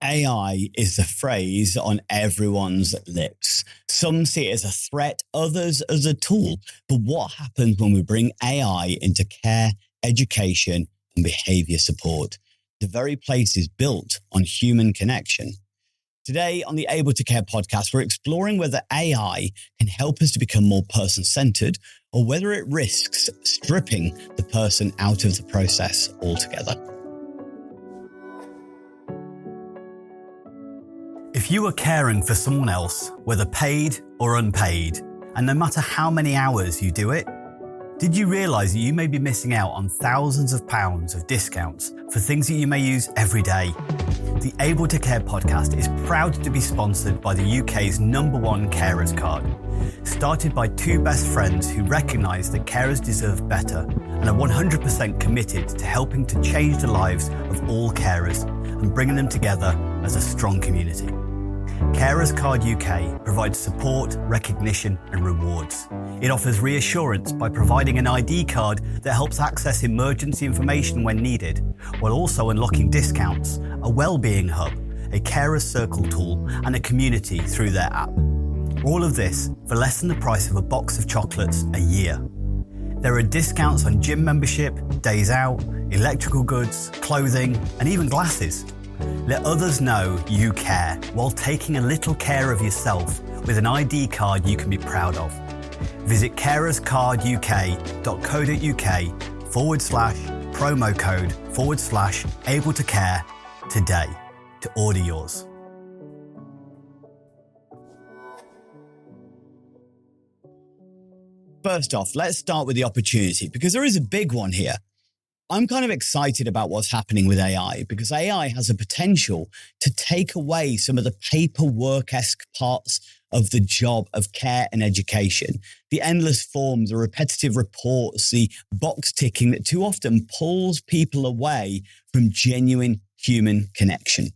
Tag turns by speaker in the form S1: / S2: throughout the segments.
S1: AI is the phrase on everyone's lips. Some see it as a threat, others as a tool. But what happens when we bring AI into care, education, and behavior support? The very places built on human connection. Today on the Able to Care podcast, we're exploring whether AI can help us to become more person-centered or whether it risks stripping the person out of the process altogether. If you are caring for someone else, whether paid or unpaid, and no matter how many hours you do it, did you realise that you may be missing out on thousands of pounds of discounts for things that you may use every day? The Able to Care podcast is proud to be sponsored by the UK's #1 carers card. Started by two best friends who recognise that carers deserve better and are 100% committed to helping to change the lives of all carers and bringing them together as a strong community. Carers Card UK provides support, recognition and rewards. It offers reassurance by providing an ID card that helps access emergency information when needed, while also unlocking discounts, a wellbeing hub, a carers circle tool and a community through their app. All of this for less than the price of a box of chocolates a year. There are discounts on gym membership, days out, electrical goods, clothing and even glasses. Let others know you care while taking a little care of yourself with an ID card you can be proud of. Visit carerscarduk.co.uk/promo code/able to care today to order yours. First off, let's start with the opportunity because there is a big one here. I'm kind of excited about what's happening with AI because AI has a potential to take away some of the paperwork-esque parts of the job of care and education. The endless forms, the repetitive reports, the box ticking that too often pulls people away from genuine human connection.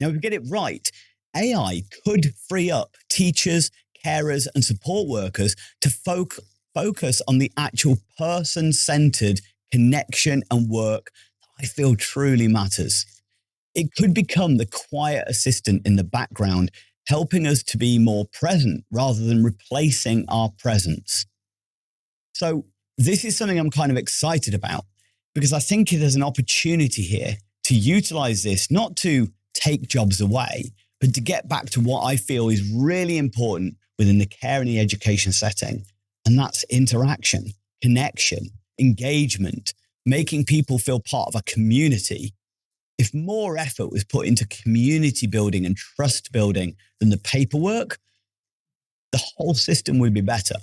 S1: Now, if we get it right, AI could free up teachers, carers, and support workers to focus on the actual person-centered connection and work that I feel truly matters. It could become the quiet assistant in the background, helping us to be more present rather than replacing our presence. So this is something I'm kind of excited about because I think there's an opportunity here to utilize this, not to take jobs away, but to get back to what I feel is really important within the care and the education setting. And that's interaction, connection, engagement, making people feel part of a community. If more effort was put into community building and trust building than the paperwork, the whole system would be better.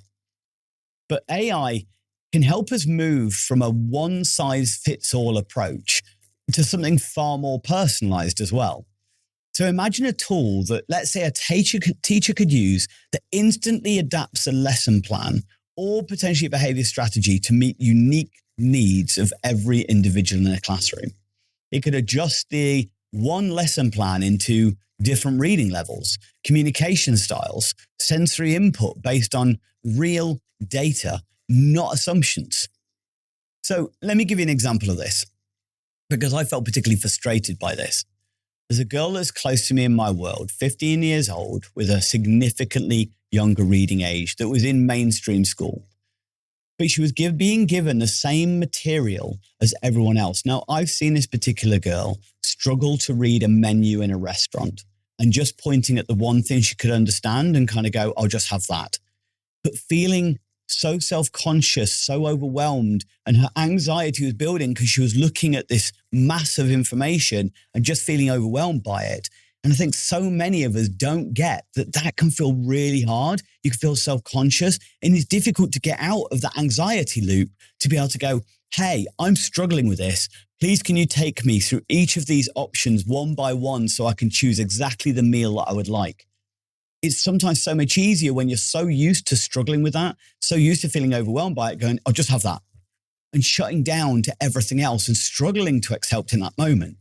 S1: But AI can help us move from a one-size-fits-all approach to something far more personalized as well. So imagine a tool that, let's say, a teacher could use that instantly adapts a lesson plan or potentially a behavior strategy to meet unique needs of every individual in a classroom. It could adjust the one lesson plan into different reading levels, communication styles, sensory input based on real data, not assumptions. So let me give you an example of this because I felt particularly frustrated by this. There's a girl that's close to me in my world, 15 years old, with a significantly younger reading age that was in mainstream school. But she was being given the same material as everyone else. Now, I've seen this particular girl struggle to read a menu in a restaurant and just pointing at the one thing she could understand and kind of go, I'll just have that. But feeling so self-conscious, so overwhelmed, and her anxiety was building because she was looking at this massive information and just feeling overwhelmed by it. And I think so many of us don't get that can feel really hard. You can feel self-conscious and it's difficult to get out of that anxiety loop to be able to go, hey, I'm struggling with this. Please, can you take me through each of these options one by one so I can choose exactly the meal that I would like? It's sometimes so much easier when you're so used to struggling with that, so used to feeling overwhelmed by it, going, I'll just have that, and shutting down to everything else and struggling to accept in that moment.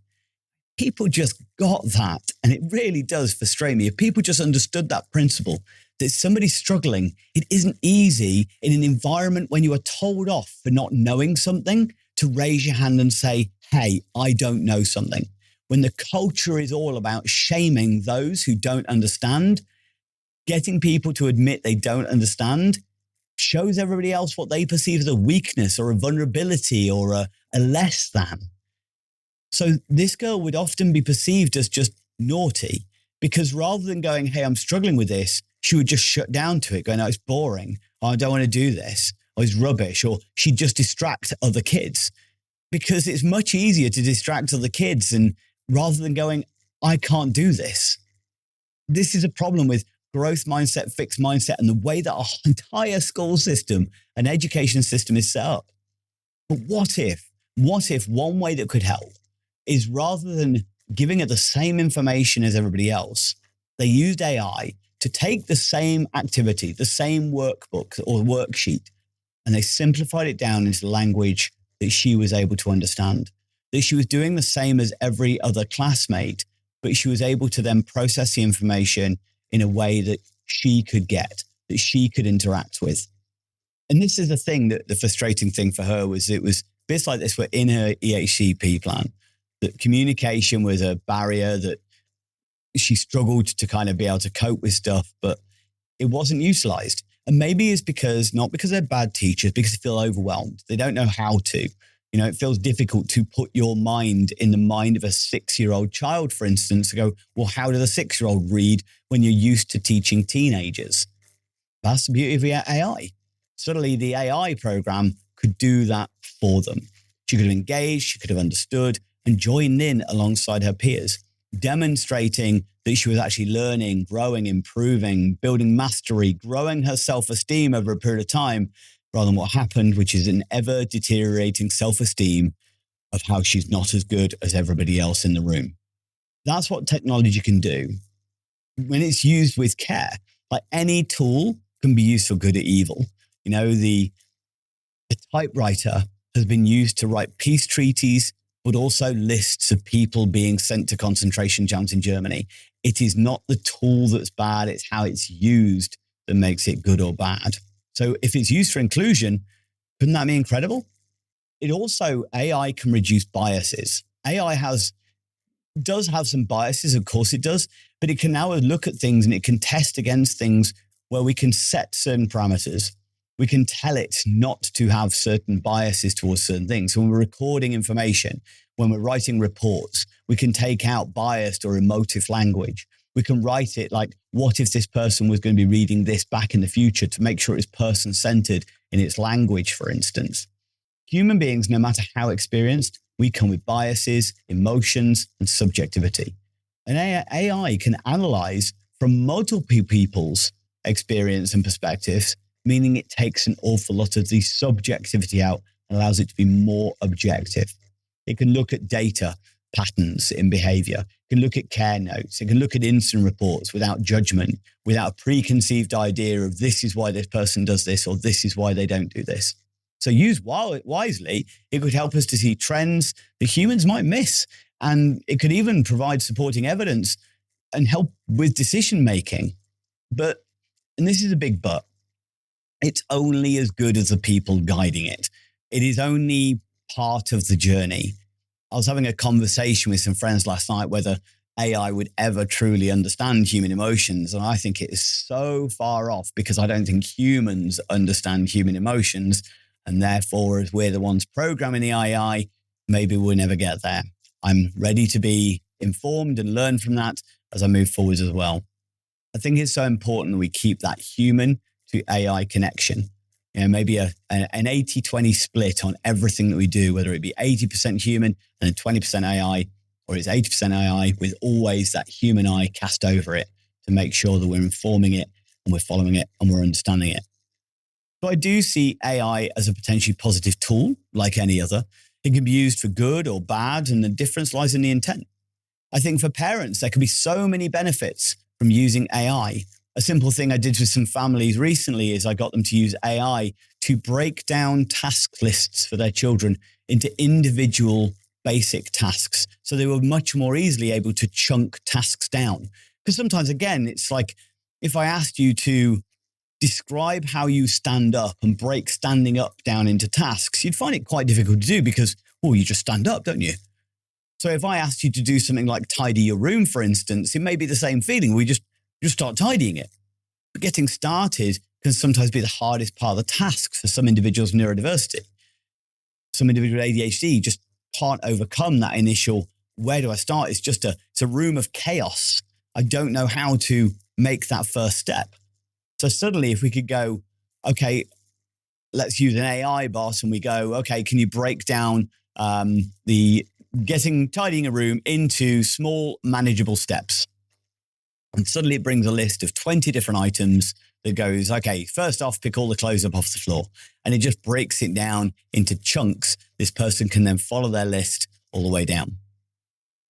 S1: People just got that. And it really does frustrate me. If people just understood that principle, that somebody's struggling, it isn't easy in an environment when you are told off for not knowing something to raise your hand and say, hey, I don't know something. when the culture is all about shaming those who don't understand, getting people to admit they don't understand shows everybody else what they perceive as a weakness or a vulnerability or a less than. So this girl would often be perceived as just naughty because rather than going, hey, I'm struggling with this, she would just shut down to it, going, no, it's boring. Oh, I don't want to do this. Or it's rubbish. Or she'd just distract other kids because it's much easier to distract other kids and rather than going, I can't do this. This is a problem with growth mindset, fixed mindset, and the way that our entire school system and education system is set up. But what if one way that could help is rather than giving it the same information as everybody else, they used AI to take the same activity, the same workbook or worksheet, and they simplified it down into language that she was able to understand, that she was doing the same as every other classmate, but she was able to then process the information in a way that she could get, that she could interact with. And this is the thing that the frustrating thing for her was it was bits like this were in her EHCP plan, that communication was a barrier, that she struggled to kind of be able to cope with stuff, but it wasn't utilized. And maybe it's because, not because they're bad teachers, because they feel overwhelmed. They don't know how to. You know, it feels difficult to put your mind in the mind of a 6-year-old child, for instance, to go, well, how does a 6-year-old read when you're used to teaching teenagers? That's the beauty of the AI. Suddenly the AI program could do that for them. She could have engaged, she could have understood and joined in alongside her peers, demonstrating that she was actually learning, growing, improving, building mastery, growing her self-esteem over a period of time, rather than what happened, which is an ever deteriorating self-esteem of how she's not as good as everybody else in the room. That's what technology can do when it's used with care. Like any tool can be used for good or evil. You know, the typewriter has been used to write peace treaties, but also lists of people being sent to concentration camps in Germany. It is not the tool that's bad, it's how it's used that makes it good or bad. So if it's used for inclusion, couldn't that be incredible? It also, AI can reduce biases. AI does have some biases, of course it does, but it can now look at things and it can test against things where we can set certain parameters. We can tell it not to have certain biases towards certain things. So when we're recording information, when we're writing reports, we can take out biased or emotive language. We can write it like, what if this person was going to be reading this back in the future, to make sure it's person-centered in its language, for instance. Human beings, no matter how experienced, we come with biases, emotions, and subjectivity. And AI can analyze from multiple people's experience and perspectives, meaning it takes an awful lot of the subjectivity out and allows it to be more objective. It can look at data patterns in behavior. It can look at care notes. It can look at incident reports without judgment, without a preconceived idea of this is why this person does this or this is why they don't do this. So used wisely, it could help us to see trends that humans might miss. And it could even provide supporting evidence and help with decision making. But, and this is a big but, it's only as good as the people guiding it. It is only part of the journey. I was having a conversation with some friends last night whether AI would ever truly understand human emotions. And I think it is so far off because I don't think humans understand human emotions. And therefore, as we're the ones programming the AI, maybe we'll never get there. I'm ready to be informed and learn from that as I move forward as well. I think it's so important that we keep that human to AI connection. You know, maybe an 80-20 split on everything that we do, whether it be 80% human and 20% AI, or it's 80% AI with always that human eye cast over it to make sure that we're informing it and we're following it and we're understanding it. So I do see AI as a potentially positive tool, like any other. It can be used for good or bad, and the difference lies in the intent. I think for parents, there can be so many benefits from using AI. A simple thing I did with some families recently is I got them to use AI to break down task lists for their children into individual basic tasks. So they were much more easily able to chunk tasks down. Because sometimes, again, it's like if I asked you to describe how you stand up and break standing up down into tasks, you'd find it quite difficult to do because, well, you just stand up, don't you? So if I asked you to do something like tidy your room, for instance, it may be the same feeling. We just start tidying it. But getting started can sometimes be the hardest part of the task for some individuals with neurodiversity. Some individuals with ADHD just can't overcome that initial, where do I start? It's a room of chaos. I don't know how to make that first step. So suddenly if we could go, okay, let's use an AI bot, and we go, okay, can you break down the tidying a room into small, manageable steps? And suddenly it brings a list of 20 different items that goes, okay, first off, pick all the clothes up off the floor. And it just breaks it down into chunks. This person can then follow their list all the way down.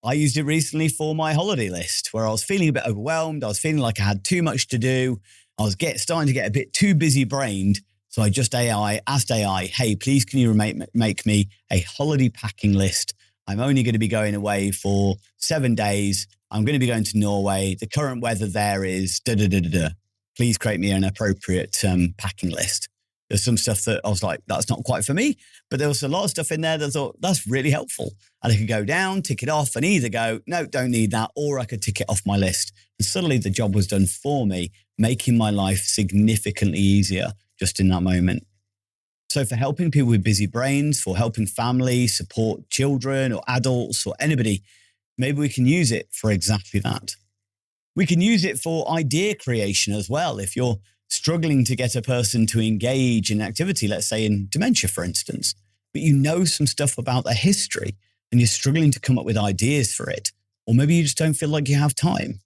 S1: I used it recently for my holiday list, where I was feeling a bit overwhelmed. I was feeling like I had too much to do. I was starting to get a bit too busy brained. So I just asked AI, hey, please can you make me a holiday packing list? I'm only going to be going away for 7 days. I'm going to be going to Norway. The current weather there is da-da-da-da-da. Please create me an appropriate packing list. There's some stuff that I was like, that's not quite for me. But there was a lot of stuff in there that I thought, that's really helpful. And I could go down, tick it off, and either go, no, don't need that, or I could tick it off my list. And suddenly the job was done for me, making my life significantly easier just in that moment. So for helping people with busy brains, for helping families, support children or adults or anybody, maybe we can use it for exactly that. We can use it for idea creation as well. If you're struggling to get a person to engage in activity, let's say in dementia, for instance, but you know some stuff about their history and you're struggling to come up with ideas for it, or maybe you just don't feel like you have time,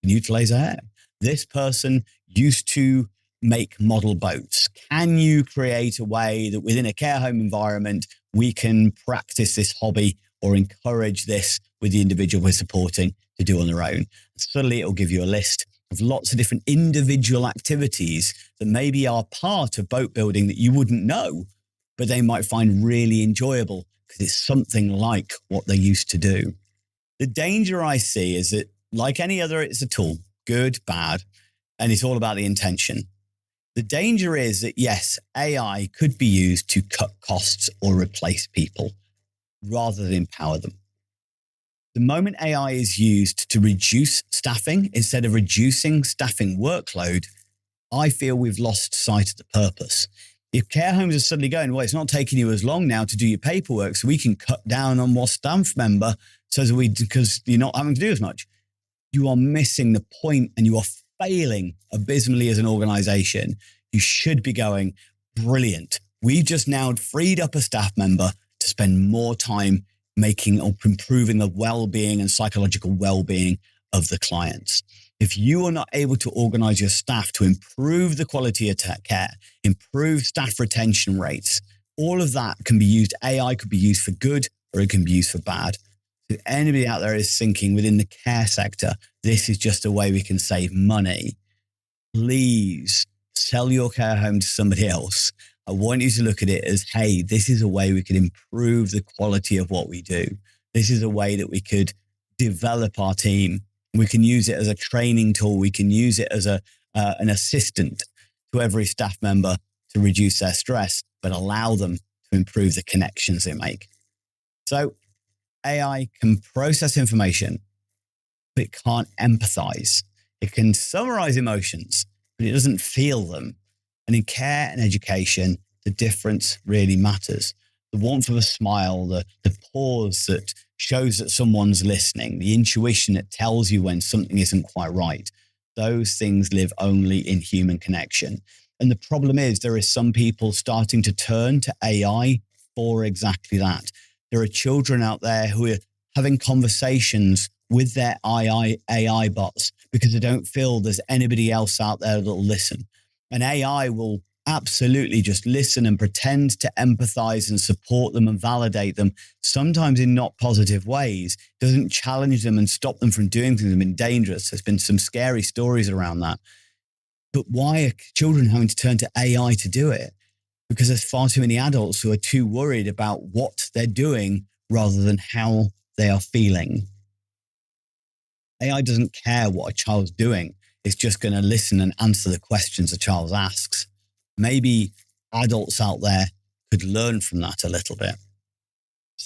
S1: and utilize AI. This person used to make model boats. Can you create a way that within a care home environment, we can practice this hobby or encourage this with the individual we're supporting to do on their own? Suddenly it'll give you a list of lots of different individual activities that maybe are part of boat building that you wouldn't know, but they might find really enjoyable because it's something like what they used to do. The danger I see is that, like any other, it's a tool, good, bad, and it's all about the intention. The danger is that, yes, AI could be used to cut costs or replace people rather than empower them. The moment AI is used to reduce staffing instead of reducing staffing workload, I feel we've lost sight of the purpose. If care homes are suddenly going, well, it's not taking you as long now to do your paperwork, so we can cut down on one staff member because you're not having to do as much, you are missing the point and you are failing abysmally as an organization. You should be going, brilliant. We've just now freed up a staff member to spend more time making or improving the well-being and psychological well-being of the clients. If you are not able to organize your staff to improve the quality of care, improve staff retention rates, all of that can be used. AI could be used for good or it can be used for bad. If anybody out there is thinking within the care sector, this is just a way we can save money, please sell your care home to somebody else. I want you to look at it as, hey, this is a way we could improve the quality of what we do. This is a way that we could develop our team. We can use it as a training tool. We can use it as an assistant to every staff member to reduce their stress, but allow them to improve the connections they make. So AI can process information, but it can't empathize. It can summarize emotions, but it doesn't feel them. And in care and education, the difference really matters. The warmth of a smile, the pause that shows that someone's listening, the intuition that tells you when something isn't quite right. Those things live only in human connection. And the problem is there is some people starting to turn to AI for exactly that. There are children out there who are having conversations with their AI bots because they don't feel there's anybody else out there that'll listen. And AI will absolutely just listen and pretend to empathize and support them and validate them, sometimes in not positive ways. It doesn't challenge them and stop them from doing things that have been dangerous. There's been some scary stories around that. But why are children having to turn to AI to do it? Because there's far too many adults who are too worried about what they're doing rather than how they are feeling. AI doesn't care what a child's doing. It's just going to listen and answer the questions a child asks. Maybe adults out there could learn from that a little bit.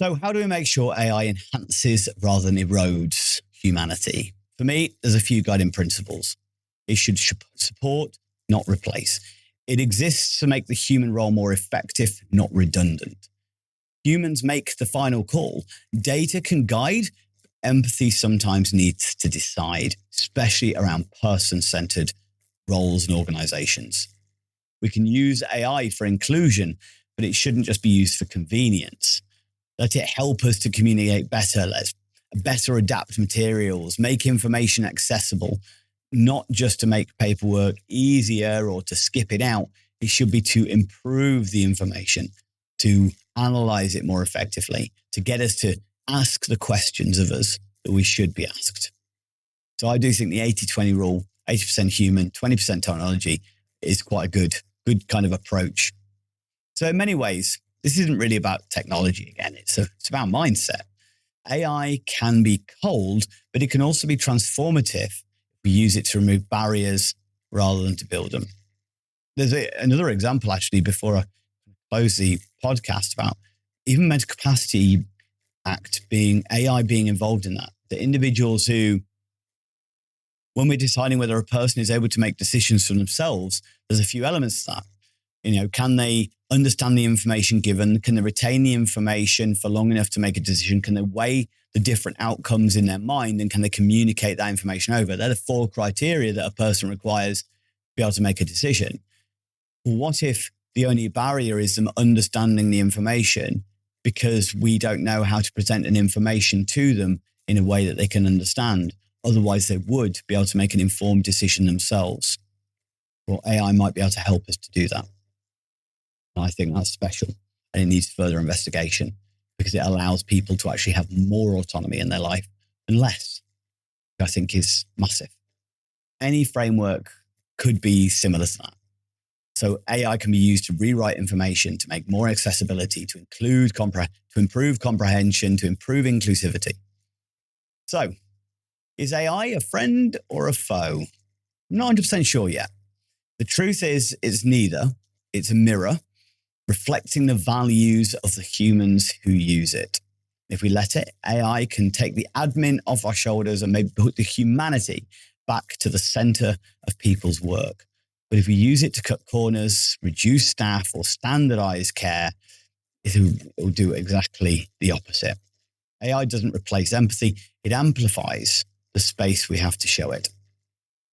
S1: So how do we make sure AI enhances rather than erodes humanity? For me, there's a few guiding principles. It should support, not replace. It exists to make the human role more effective, not redundant. Humans make the final call. Data can guide. Empathy sometimes needs to decide, especially around person-centered roles and organizations. We can use AI for inclusion, but it shouldn't just be used for convenience. Let it help us to communicate better. Let's better adapt materials, make information accessible, not just to make paperwork easier or to skip it out. It should be to improve the information, to analyze it more effectively, to get us to ask the questions of us that we should be asked. So I do think the 80-20 rule, 80% human, 20% technology, is quite a good kind of approach. So in many ways, this isn't really about technology again. It's about mindset. AI can be cold, but it can also be transformative if we use it to remove barriers rather than to build them. There's another example, actually, before I close the podcast, about even Mental Capacity Act being AI being involved in that. The individuals who, when we're deciding whether a person is able to make decisions for themselves, there's a few elements to that. Can they understand the information given? Can they retain the information for long enough to make a decision? Can they weigh the different outcomes in their mind? And can they communicate that information over? They're the 4 criteria that a person requires to be able to make a decision. Well, what if the only barrier is them understanding the information because we don't know how to present an information to them in a way that they can understand? Otherwise, they would be able to make an informed decision themselves. Well, AI might be able to help us to do that. And I think that's special, and it needs further investigation because it allows people to actually have more autonomy in their life and less, which I think is massive. Any framework could be similar to that. So AI can be used to rewrite information, to make more accessibility, to improve comprehension, to improve inclusivity. So is AI a friend or a foe? I'm not 100% sure yet. The truth is, it's neither. It's a mirror reflecting the values of the humans who use it. If we let it, AI can take the admin off our shoulders and maybe put the humanity back to the center of people's work. But if we use it to cut corners, reduce staff, or standardize care, it will do exactly the opposite. AI doesn't replace empathy. It amplifies the space we have to show it.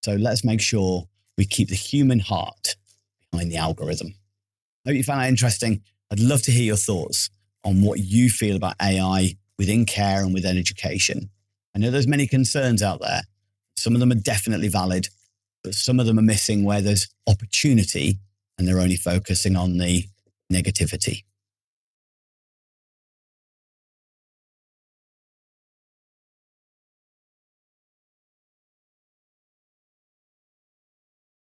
S1: So let's make sure we keep the human heart behind the algorithm. I hope you found that interesting. I'd love to hear your thoughts on what you feel about AI within care and within education. I know there's many concerns out there. Some of them are definitely valid, but some of them are missing where there's opportunity and they're only focusing on the negativity.